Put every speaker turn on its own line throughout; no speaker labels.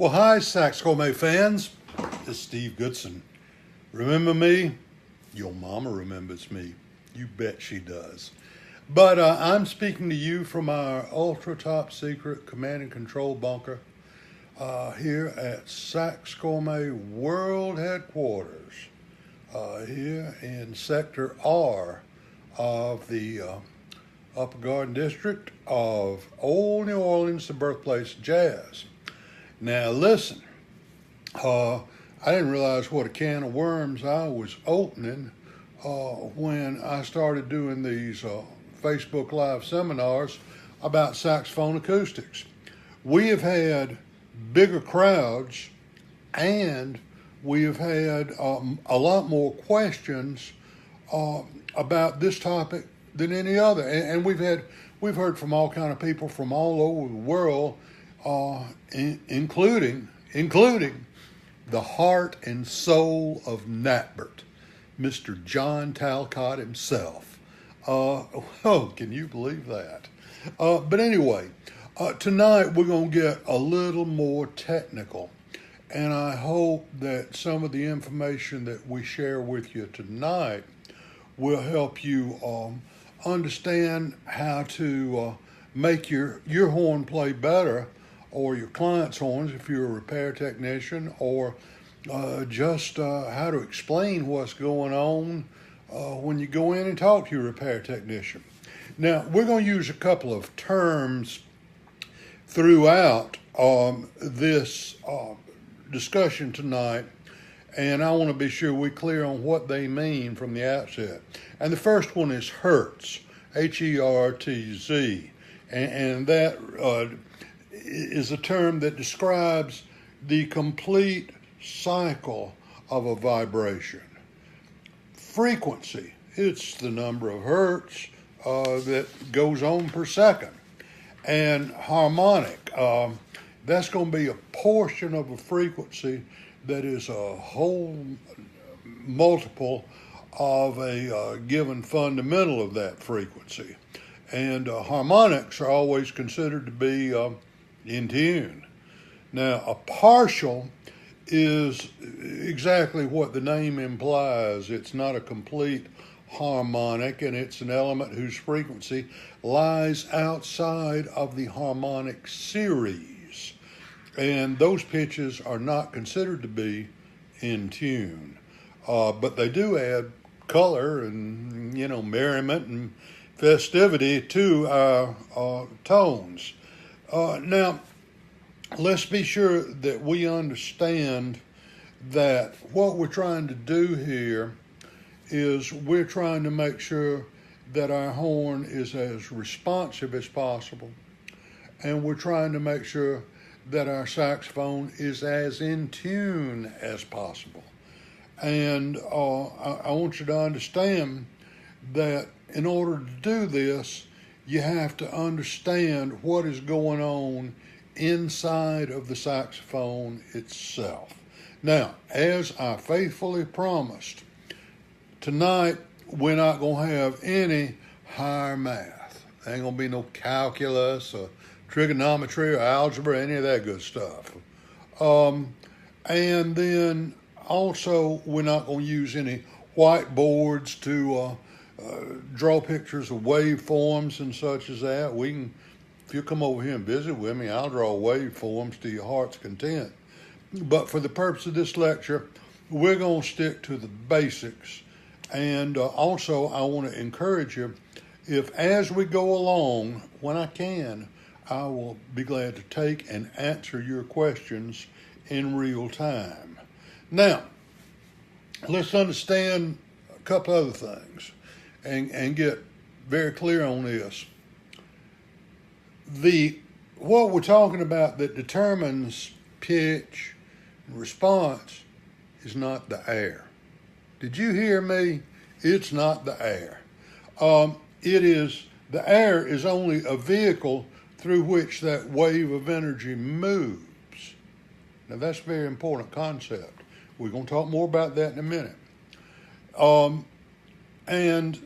Well, hi, Saxophone fans. This is Steve Goodson. Remember me? Your mama remembers me. You bet she does. But I'm speaking to you from our ultra top secret command and control bunker here at Saxophone World Headquarters here in Sector R of the Upper Garden District of Old New Orleans, the birthplace of jazz. Now listen, I didn't realize what a can of worms I was opening when I started doing these Facebook Live seminars about saxophone acoustics. We have had bigger crowds and we have had a lot more questions about this topic than any other. And we've heard from all kind of people from all over the world, including the heart and soul of Natbert, Mr. John Talcott himself. Can you believe that? But anyway, tonight we're going to get a little more technical, and I hope that some of the information that we share with you tonight will help you understand how to make your horn play better, or your client's horns if you're a repair technician, or just how to explain what's going on when you go in and talk to your repair technician. Now, we're going to use a couple of terms throughout this discussion tonight, and I want to be sure we're clear on what they mean from the outset. And the first one is Hertz, Hertz, and that is a term that describes the complete cycle of a vibration. Frequency, it's the number of hertz that goes on per second. And harmonic, that's going to be a portion of a frequency that is a whole multiple of a given fundamental of that frequency. And harmonics are always considered to be in tune. Now, a partial is exactly what the name implies. It's not a complete harmonic, and it's an element whose frequency lies outside of the harmonic series. And those pitches are not considered to be in tune. But they do add color and, merriment and festivity to our tones. Now, let's be sure that we understand that what we're trying to do here is we're trying to make sure that our horn is as responsive as possible, and we're trying to make sure that our saxophone is as in tune as possible. And I want you to understand that in order to do this, you have to understand what is going on inside of the saxophone itself. Now, as I faithfully promised, tonight we're not going to have any higher math. There ain't going to be no calculus or trigonometry or algebra, any of that good stuff. And then also we're not going to use any whiteboards to draw pictures of waveforms and such as that. If you come over here and visit with me, I'll draw waveforms to your heart's content. But for the purpose of this lecture, we're going to stick to the basics. And also, I want to encourage you, if as we go along, when I can, I will be glad to take and answer your questions in real time. Now, let's understand a couple other things and get very clear on this. What we're talking about that determines pitch and response is not the air. Did you hear me? It's not the air. The air is only a vehicle through which that wave of energy moves. Now that's a very important concept. We're going to talk more about that in a minute. And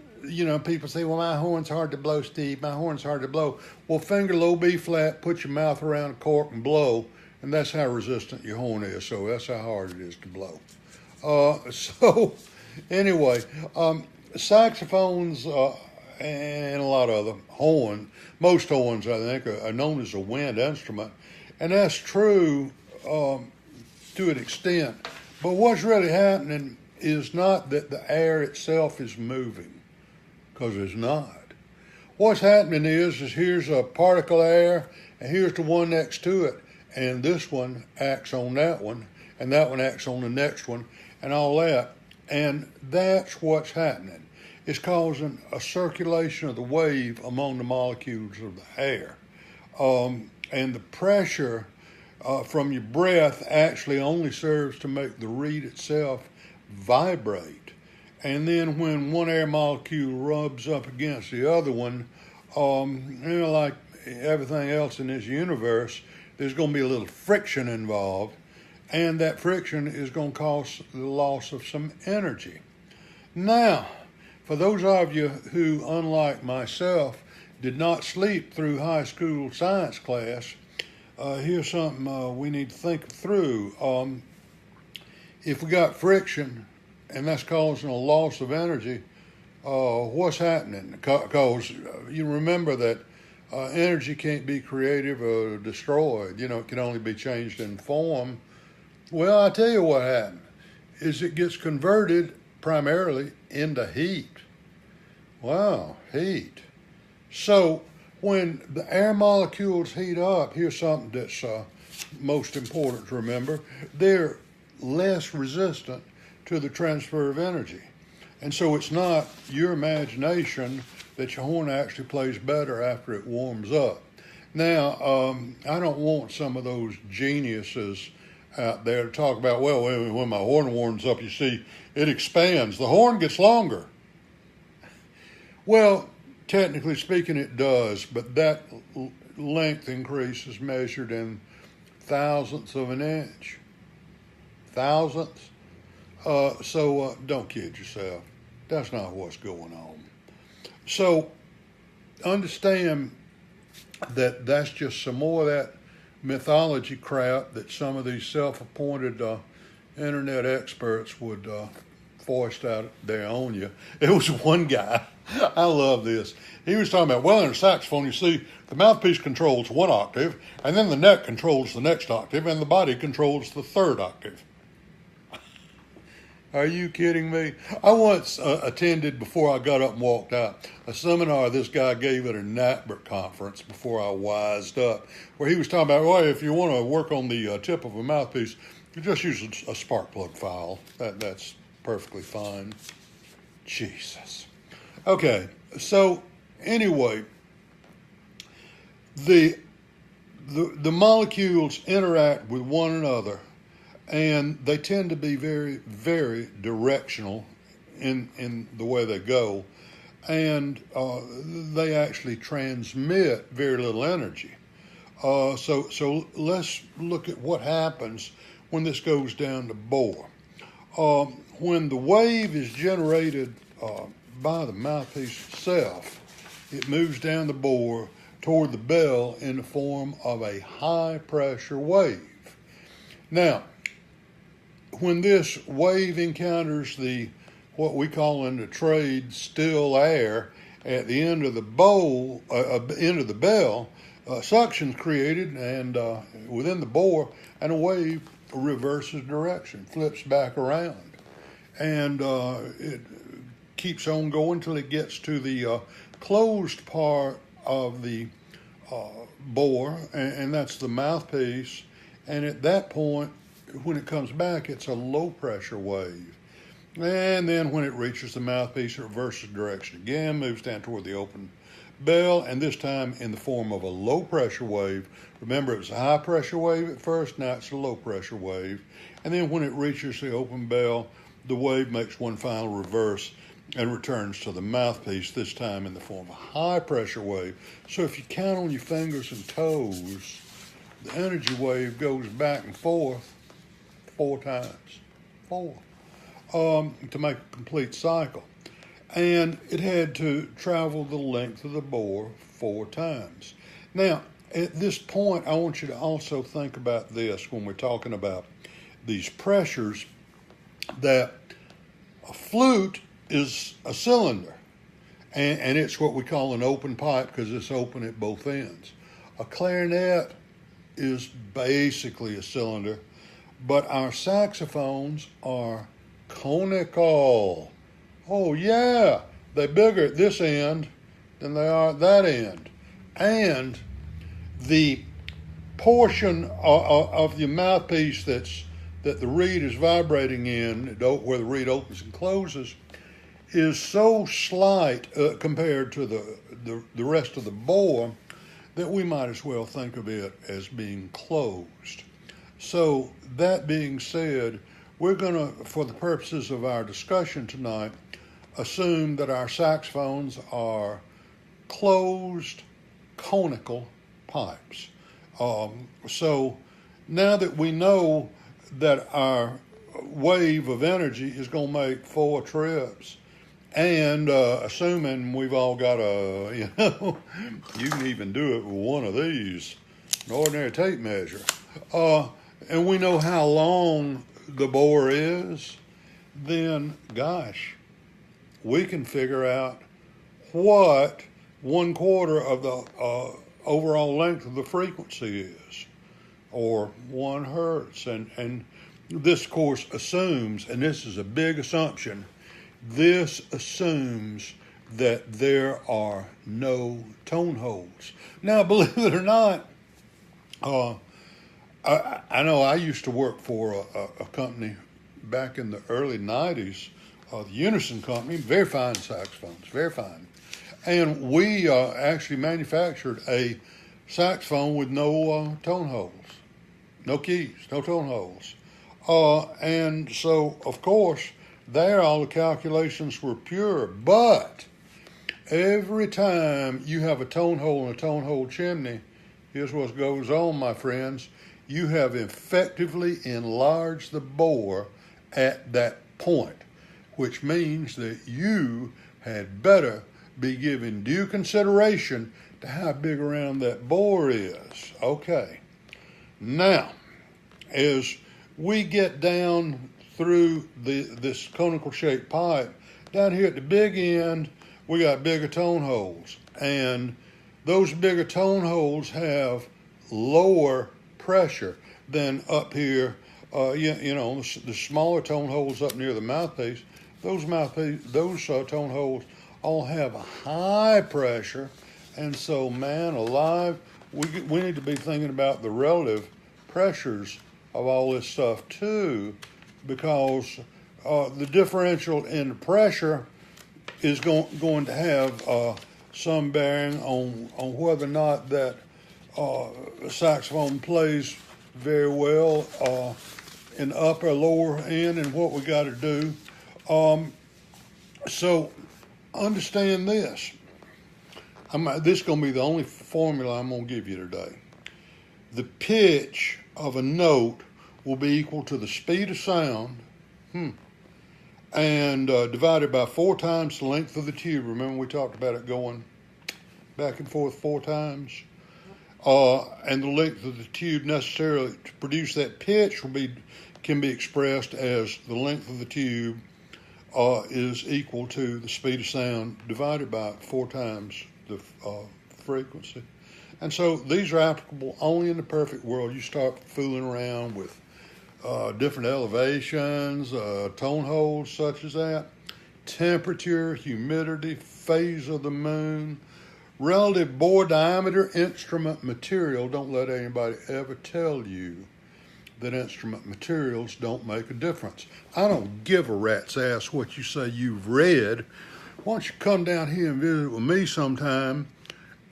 people say, well, my horn's hard to blow, Steve. My horn's hard to blow. Well, finger low B flat, put your mouth around a cork and blow, and that's how resistant your horn is. So that's how hard it is to blow. So anyway, saxophones and a lot of other most horns I think are known as a wind instrument, and that's true to an extent. But what's really happening is not that the air itself is moving, because it's not. What's happening is here's a particle of air, and here's the one next to it, and this one acts on that one, and that one acts on the next one, and all that. And that's what's happening. It's causing a circulation of the wave among the molecules of the air. And the pressure from your breath actually only serves to make the reed itself vibrate. And then when one air molecule rubs up against the other one, like everything else in this universe, there's going to be a little friction involved, and that friction is going to cause the loss of some energy. Now, for those of you who, unlike myself, did not sleep through high school science class, here's something we need to think through. If we got friction, and that's causing a loss of energy, what's happening? Because you remember that energy can't be created or destroyed. It can only be changed in form. Well, I tell you what happened is it gets converted primarily into heat. Wow, heat. So when the air molecules heat up, here's something that's most important to remember. They're less resistant to the transfer of energy. And so it's not your imagination that your horn actually plays better after it warms up. Now, I don't want some of those geniuses out there to talk about, well, when my horn warms up, you see, it expands. The horn gets longer. Well, technically speaking, it does, but that length increase is measured in thousandths of an inch. Thousandths? So don't kid yourself. That's not what's going on. So understand that that's just some more of that mythology crap that some of these self-appointed internet experts would foist out there on you. It was one guy, I love this. He was talking about, well, in a saxophone, you see, the mouthpiece controls one octave, and then the neck controls the next octave, and the body controls the third octave. Are you kidding me? I once attended, before I got up and walked out, a seminar this guy gave at a NATBERT conference before I wised up, where he was talking about, well, if you want to work on the tip of a mouthpiece, you just use a spark plug file. That's perfectly fine. Jesus. Okay, so anyway, the molecules interact with one another, and they tend to be very, very directional in the way they go, and they actually transmit very little energy. So let's look at what happens when this goes down the bore. When the wave is generated by the mouthpiece itself, it moves down the bore toward the bell in the form of a high pressure wave. Now, when this wave encounters what we call in the trade still air at the end of the bell, suction's created and within the bore, and a wave reverses direction, flips back around, and it keeps on going till it gets to the closed part of the bore, and that's the mouthpiece. And at that point, when it comes back, it's a low pressure wave. And then when it reaches the mouthpiece, it reverses direction again, moves down toward the open bell, and this time in the form of a low pressure wave. Remember, it was a high pressure wave at first, now it's a low pressure wave. And then when it reaches the open bell, the wave makes one final reverse and returns to the mouthpiece, this time in the form of a high pressure wave. So if you count on your fingers and toes, the energy wave goes back and forth 4 times. 4. To make a complete cycle. And it had to travel the length of the bore 4 times. Now, At this point, I want you to also think about this when we're talking about these pressures, that a flute is a cylinder, and it's what we call an open pipe because it's open at both ends. A clarinet is basically a cylinder, but our saxophones are conical. Oh yeah, they're bigger at this end than they are at that end. And the portion of the mouthpiece that the reed is vibrating in, where the reed opens and closes, is so slight compared to the rest of the bore that we might as well think of it as being closed. So that being said, we're going to, for the purposes of our discussion tonight, assume that our saxophones are closed conical pipes. So now that we know that our wave of energy is going to make 4 trips, and assuming we've all got you can even do it with one of these, an ordinary tape measure, and we know how long the bore is, then gosh, we can figure out what 1/4 of the overall length of the frequency is, or 1 hertz. And this, of course, assumes, and this is a big assumption, this assumes that there are no tone holes. Now, believe it or not, I know I used to work for a company back in the early 90s, the Unison Company, very fine saxophones, very fine. And we actually manufactured a saxophone with no tone holes, no keys, no tone holes. And so, of course, there all the calculations were pure. But every time you have a tone hole in a tone hole chimney, here's what goes on, my friends. You have effectively enlarged the bore at that point, which means that you had better be giving due consideration to how big around that bore is. Okay. Now, as we get down through this conical shaped pipe, down here at the big end, we got bigger tone holes. And those bigger tone holes have lower pressure than up here. The smaller tone holes up near the mouthpiece, those tone holes all have a high pressure. And so, man alive, we need to be thinking about the relative pressures of all this stuff too, because the differential in pressure is going to have some bearing on whether or not that saxophone plays very well in the upper, lower end, and what we got to do. So understand this. This is going to be the only formula I'm going to give you today. The pitch of a note will be equal to the speed of sound, and divided by 4 times the length of the tube. Remember we talked about it going back and forth 4 times? And the length of the tube necessarily to produce that pitch can be expressed as the length of the tube is equal to the speed of sound divided by 4 times the frequency. And so these are applicable only in the perfect world. You start fooling around with different elevations, tone holes such as that, temperature, humidity, phase of the moon, relative bore diameter, instrument material. Don't let anybody ever tell you that instrument materials don't make a difference. I don't give a rat's ass what you say you've read. Why don't you come down here and visit with me sometime,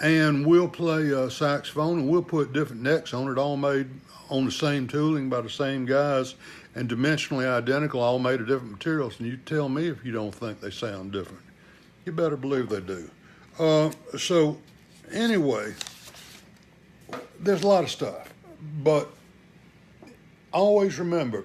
and we'll play a saxophone, and we'll put different necks on it, all made on the same tooling by the same guys, and dimensionally identical, all made of different materials, and you tell me if you don't think they sound different. You better believe they do. So anyway, there's a lot of stuff, but always remember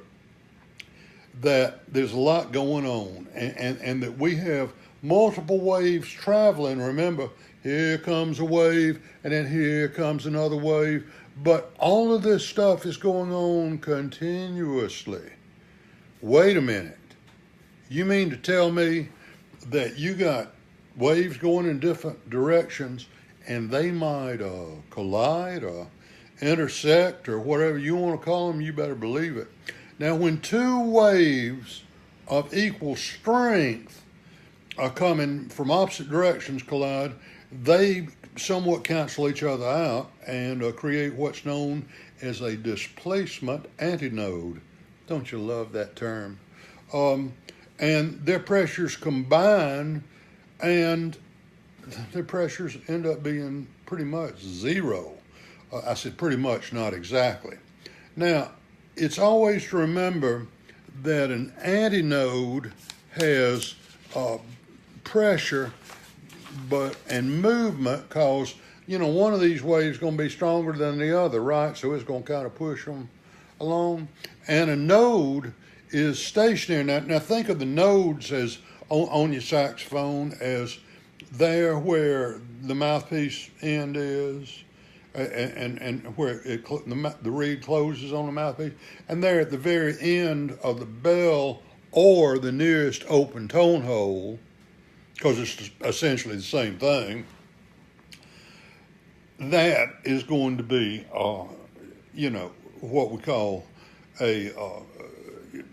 that there's a lot going on, and that we have multiple waves traveling. Remember, here comes a wave, and then here comes another wave. But all of this stuff is going on continuously. Wait a minute. You mean to tell me that you got waves going in different directions and they might collide or intersect or whatever you want to call them? You better believe it. Now, when two waves of equal strength are coming from opposite directions collide, they somewhat cancel each other out and create what's known as a displacement antinode. Don't you love that term? And their pressures combine, and their pressures end up being pretty much zero. I said pretty much, not exactly. Now, it's always to remember that an antinode has pressure and movement, because one of these waves is going to be stronger than the other, right? So it's going to kind of push them along. And a node is stationary. Now think of the nodes as on your saxophone as there where the mouthpiece end is, and where the reed closes on the mouthpiece, and there at the very end of the bell or the nearest open tone hole, because it's essentially the same thing. That is going to be, what we call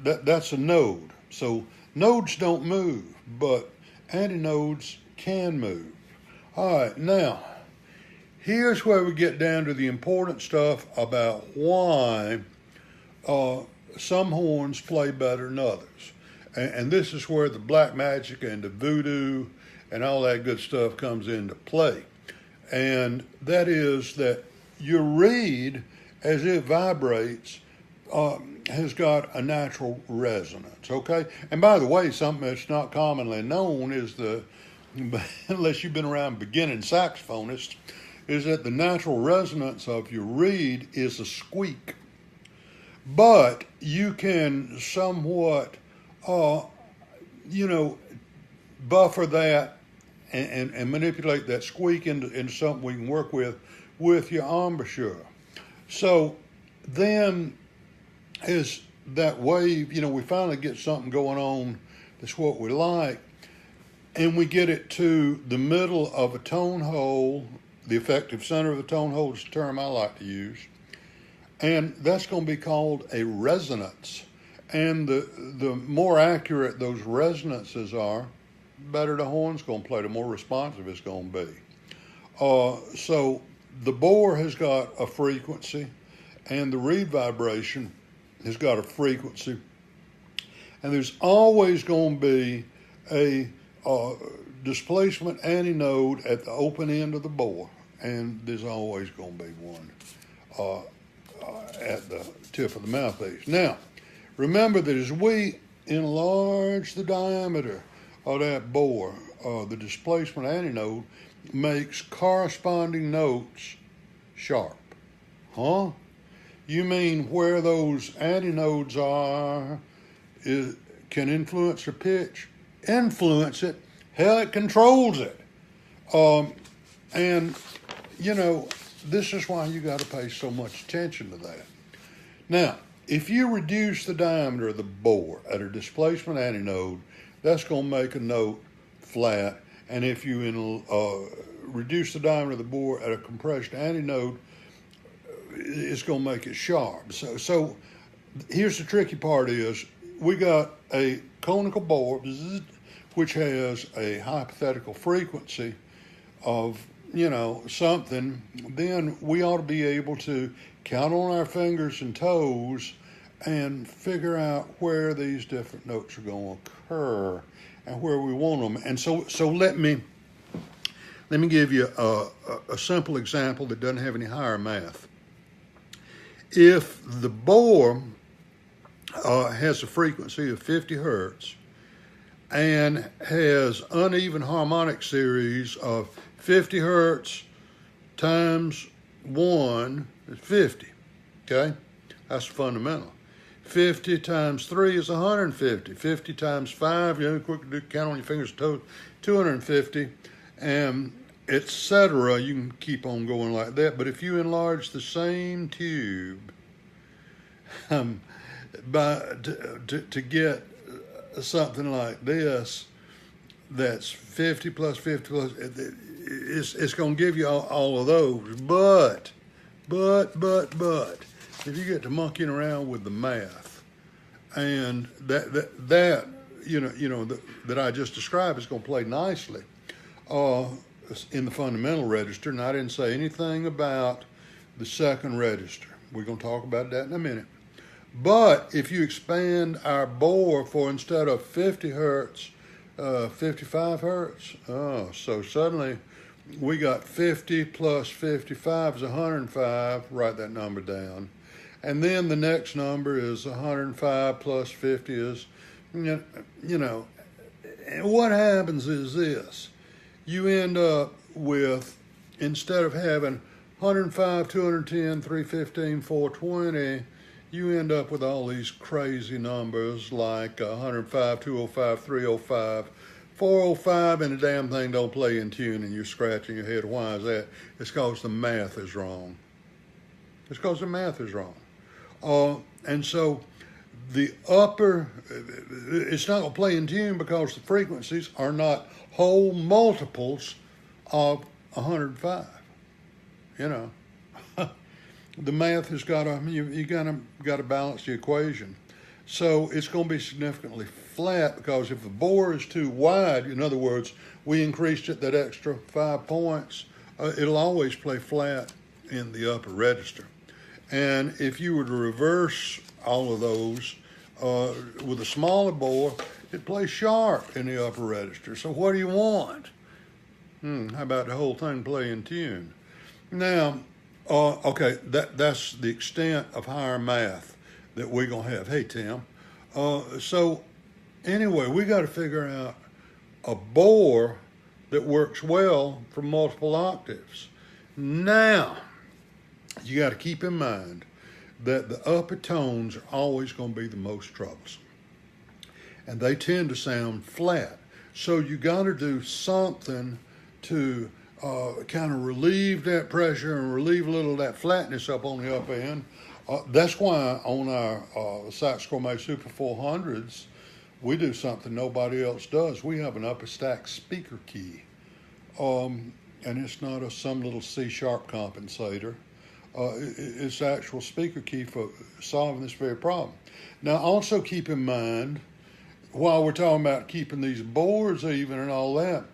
that's a node. So nodes don't move, but antinodes can move. All right, now, here's where we get down to the important stuff about why some horns play better than others. And this is where the black magic and the voodoo and all that good stuff comes into play. And that is that your reed, as it vibrates, has got a natural resonance, okay? And by the way, something that's not commonly known is unless you've been around beginning saxophonists, is that the natural resonance of your reed is a squeak. But you can somewhat, buffer that and manipulate that squeak into something we can work with your embouchure. So then, as that wave, we finally get something going on that's what we like, and we get it to the middle of a tone hole. The effective center of the tone hole is the term I like to use, and that's going to be called a resonance. And the more accurate those resonances are, better the horn's going to play, the more responsive it's going to be. So the bore has got a frequency, and the reed vibration has got a frequency, and there's always going to be a displacement antinode at the open end of the bore, and there's always going to be one at the tip of the mouthpiece. Now, remember that as we enlarge the diameter of that bore, the displacement antinode makes corresponding notes sharp. Huh? You mean where those antinodes are can influence the pitch? Influence it? Hell, it controls it. And, this is why you got to pay so much attention to that. Now, if you reduce the diameter of the bore at a displacement antinode, that's going to make a note flat. And if you reduce the diameter of the bore at a compressed antinode, it's going to make it sharp. So here's the tricky part is we got a conical bore, which has a hypothetical frequency of, something. Then we ought to be able to count on our fingers and toes and figure out where these different notes are going to occur and where we want them. And so let me give you a simple example that doesn't have any higher math. If the bore has a frequency of 50 hertz and has uneven harmonic series of 50 hertz times 1 is 50, okay? That's fundamental. 50 times 3 is 150. 50 times 5, quick count on your fingers and toes, 250. And etc. You can keep on going like that. But if you enlarge the same tube to get something like this, that's 50 plus 50 plus, it's going to give you all of those. But, if you get to monkeying around with the math, and that that I just described is going to play nicely in the fundamental register. And I didn't say anything about the second register. We're going to talk about that in a minute. But if you expand our bore for, instead of 50 hertz, 55 hertz, so suddenly we got 50 plus 55 is 105. Write that number down. And then the next number is 105 plus 50 is, and what happens is this. You end up with, instead of having 105, 210, 315, 420, you end up with all these crazy numbers like 105, 205, 305, 405, and the damn thing don't play in tune, and you're scratching your head. Why is that? It's because the math is wrong. It's because the math is wrong. And so the upper, it's not going to play in tune because the frequencies are not whole multiples of 105. The math has got to, you got to balance the equation. So it's going to be significantly flat, because if the bore is too wide, in other words, we increased it that extra 5 points, it'll always play flat in the upper register. And if you were to reverse all of those with a smaller bore, it plays sharp in the upper register. So what do you want? How about the whole thing play in tune? Now, okay, that's the extent of higher math that we're going to have. Hey, Tim. So anyway, we got to figure out a bore that works well for multiple octaves. Now, you got to keep in mind that the upper tones are always going to be the most troublesome. And they tend to sound flat. So you got to do something to kind of relieve that pressure and relieve a little of that flatness up on the upper end. That's why on our Saxophone Super 400s, we do something nobody else does. We have an upper stack speaker key. And it's not some little C-sharp compensator. It's the actual speaker key for solving this very problem. Now, also keep in mind, while we're talking about keeping these bores even and all that,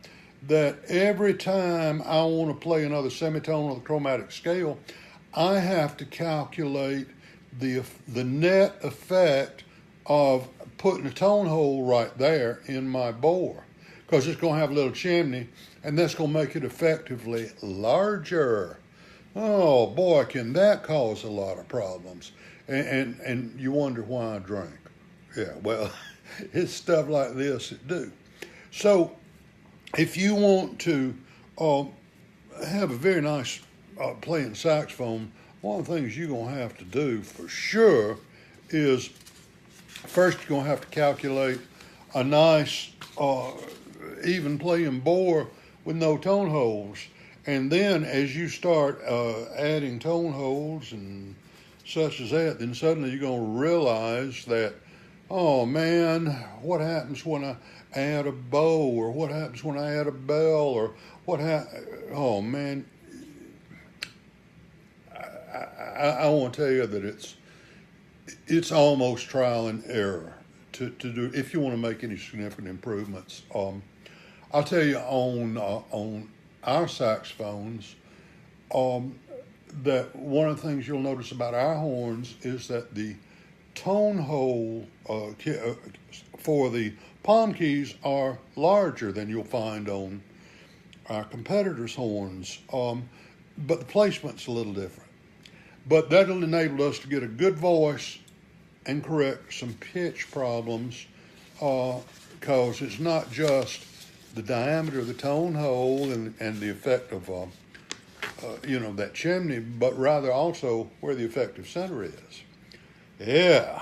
that every time I want to play another semitone on the chromatic scale, I have to calculate the net effect of putting a tone hole right there in my bore, because it's going to have a little chimney, and that's going to make it effectively larger. Oh boy, can that cause a lot of problems. And you wonder why I drink. Yeah, well, it's stuff like this that do. So if you want to have a very nice playing saxophone, one of the things you're going to have to do for sure is, first you're going to have to calculate a nice even playing bore with no tone holes. And then as you start adding tone holes and such as that, then suddenly you're going to realize that, oh man, what happens when I add a bow, or what happens when I add a bell, or oh man, I want to tell you that it's almost trial and error to do if you want to make any significant improvements. I'll tell you on our saxophones, that one of the things you'll notice about our horns is that the tone hole for the palm keys are larger than you'll find on our competitors' horns, but the placement's a little different. But that'll enable us to get a good voice and correct some pitch problems, because it's not just the diameter of the tone hole and the effect of that chimney, but rather also where the effective center is. Yeah.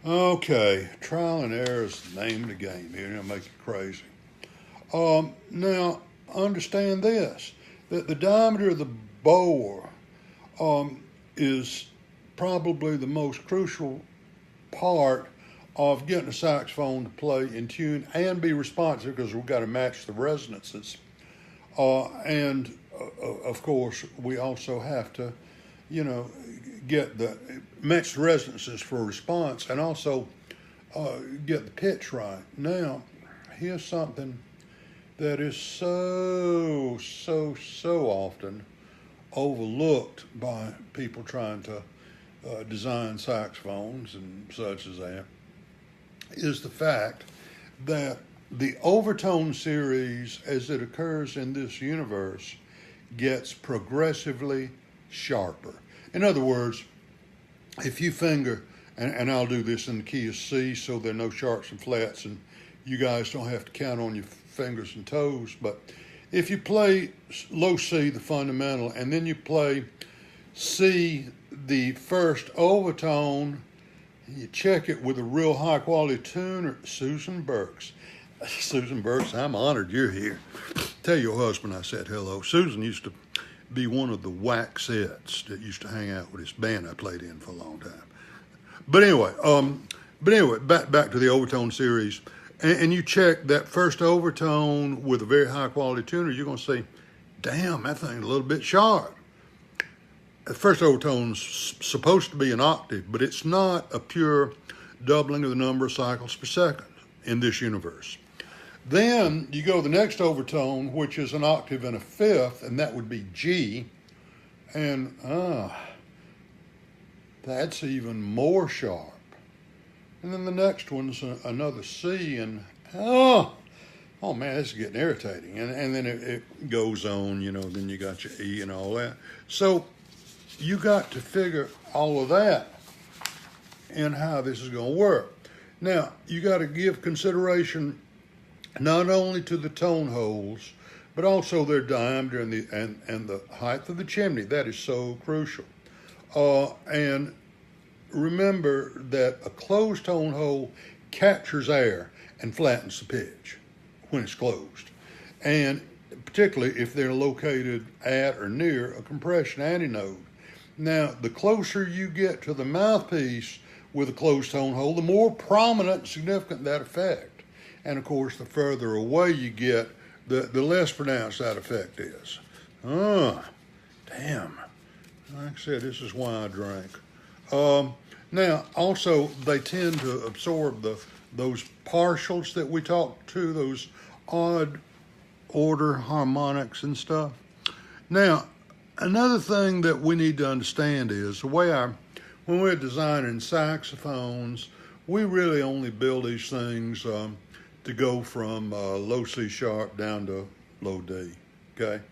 Okay. Trial and error is the name of the game here. It'll make you crazy. Now, understand this, that the diameter of the bore is probably the most crucial part of getting a saxophone to play in tune and be responsive, because we've got to match the resonances. And of course, we also have to, get the match the resonances for response, and also get the pitch right. Now, here's something that is so often overlooked by people trying to design saxophones and such as that, is the fact that the overtone series, as it occurs in this universe, gets progressively sharper. In other words, if you finger, and I'll do this in the key of C so there are no sharps and flats and you guys don't have to count on your fingers and toes, but if you play low C, the fundamental, and then you play C, the first overtone, you check it with a real high quality tuner. Susan Burks, I'm honored you're here. Tell your husband I said hello. Susan used to be one of the Waxettes that used to hang out with this band I played in for a long time. But anyway, back to the overtone series, and you check that first overtone with a very high quality tuner, you're going to say, damn, that thing's a little bit sharp. The first overtone's supposed to be an octave, but it's not a pure doubling of the number of cycles per second in this universe. Then you go to the next overtone, which is an octave and a fifth, and that would be G, and that's even more sharp. And then the next one's another C, and oh man, this is getting irritating. And then it goes on, then you got your E and all that. So you got to figure all of that and how this is going to work. Now, you got to give consideration not only to the tone holes, but also their diameter and the height of the chimney. That is so crucial. And remember that a closed tone hole captures air and flattens the pitch when it's closed. And particularly if they're located at or near a compression antinode. Now, the closer you get to the mouthpiece with a closed tone hole, the more prominent and significant that effect. And of course, the further away you get, the less pronounced that effect is. Oh, damn. Like I said, this is why I drink. Now, also, they tend to absorb those partials that we talked to, those odd order harmonics and stuff. Now, another thing that we need to understand is the way when we're designing saxophones, we really only build these things to go from low C sharp down to low D, okay?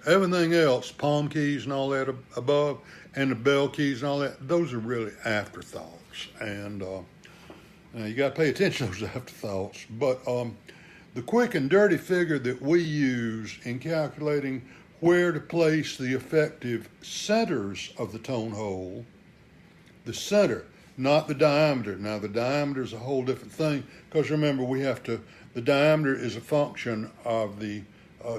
Everything else, palm keys and all that above, and the bell keys and all that, those are really afterthoughts. And you got to pay attention to those afterthoughts. But the quick and dirty figure that we use in calculating where to place the effective centers of the tone hole, the center, not the diameter. Now, the diameter is a whole different thing, because remember, the diameter is a function of the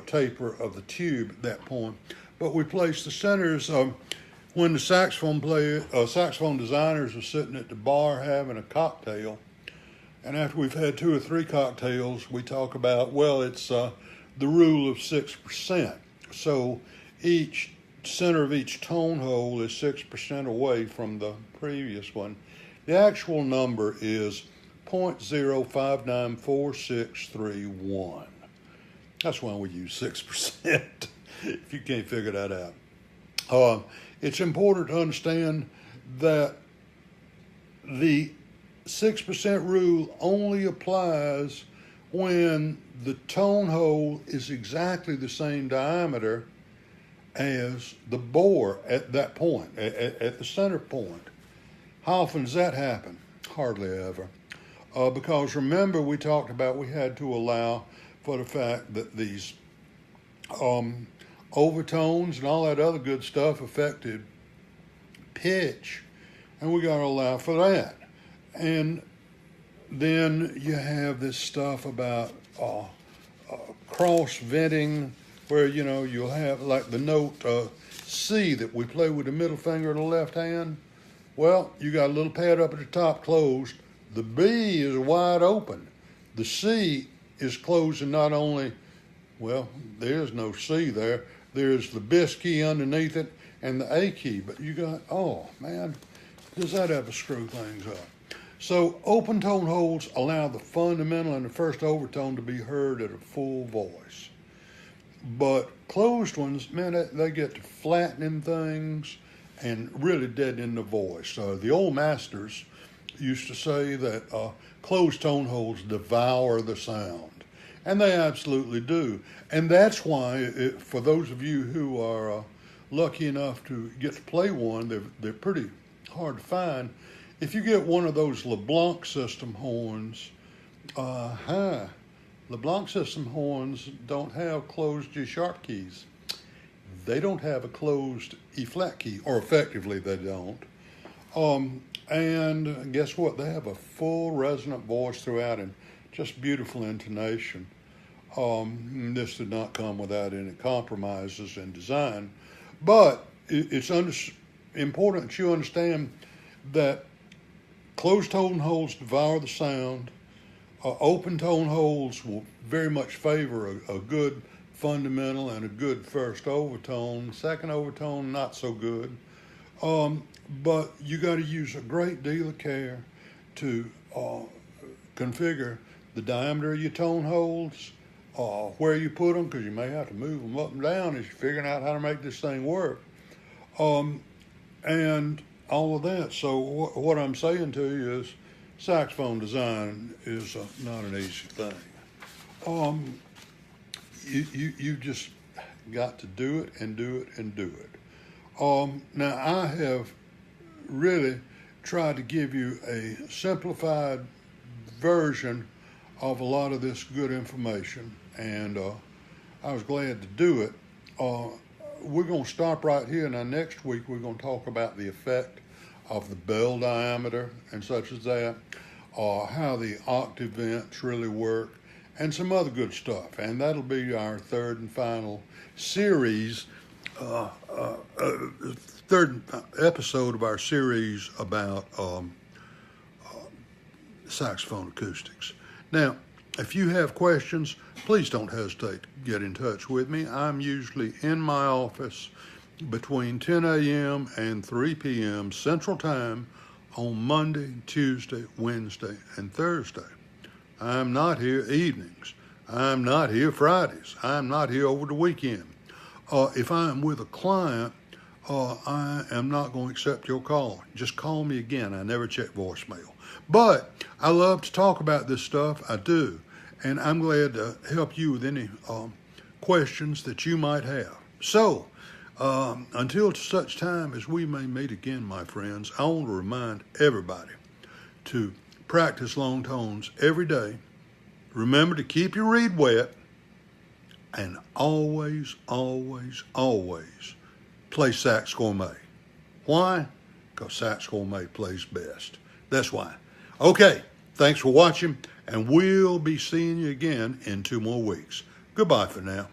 taper of the tube at that point. But we place the centers when the saxophone designers are sitting at the bar having a cocktail, and after we've had 2 or 3 cocktails, we talk about, well, it's the rule of 6%. So each center of each tone hole is 6% away from the previous one. The actual number is 0.0594631. That's why we use 6%, if you can't figure that out. It's important to understand that the 6% rule only applies when the tone hole is exactly the same diameter as the bore at that point, at the center point. How often does that happen? Hardly ever. Because remember, we talked about we had to allow for the fact that these overtones and all that other good stuff affected pitch, and we got to allow for that. And then you have this stuff about cross venting where, you know, you'll have like the note C that we play with the middle finger of the left hand. Well, you got a little pad up at the top closed. The B is wide open. The C is closed, and not only, well, there's no C there. There's the bis key underneath it and the A key. But you got, oh man, does that ever screw things up? So open tone holds allow the fundamental and the first overtone to be heard at a full voice. But closed ones, man, they get to flattening things and really deadening the voice. The old masters used to say that closed tone holds devour the sound. And they absolutely do. And that's why, for those of you who are lucky enough to get to play one, they're pretty hard to find. If you get one of those LeBlanc system horns, LeBlanc system horns don't have closed G sharp keys. They don't have a closed E flat key, or effectively they don't. And guess what? They have a full resonant voice throughout and just beautiful intonation. This did not come without any compromises in design, but it's important that you understand that closed tone holds devour the sound. Open tone holds will very much favor a good fundamental and a good first overtone. Second overtone, not so good. But you got to use a great deal of care to configure the diameter of your tone holds, where you put them, because you may have to move them up and down as you're figuring out how to make this thing work, and all of that. So what I'm saying to you is saxophone design is not an easy thing. You just got to do it and do it and do it. Now, I have really tried to give you a simplified version of a lot of this good information, and I was glad to do it. We're going to stop right here. Now, next week, we're going to talk about the effect of the bell diameter and such as that, how the octave vents really work, and some other good stuff. And that'll be our third and final series, third episode of our series about saxophone acoustics. Now, if you have questions, please don't hesitate to get in touch with me. I'm usually in my office between 10 a.m. and 3 p.m. Central Time on Monday, Tuesday, Wednesday, and Thursday. I'm not here evenings. I'm not here Fridays. I'm not here over the weekend. If I am with a client, I am not going to accept your call. Just call me again. I never check voicemail. But I love to talk about this stuff. I do. And I'm glad to help you with any questions that you might have. So, until such time as we may meet again, my friends, I want to remind everybody to practice long tones every day. Remember to keep your reed wet, and always, always, always play Sax Gourmet. Why? Because Sax Gourmet plays best. That's why. Okay, thanks for watching, and we'll be seeing you again in 2 more weeks. Goodbye for now.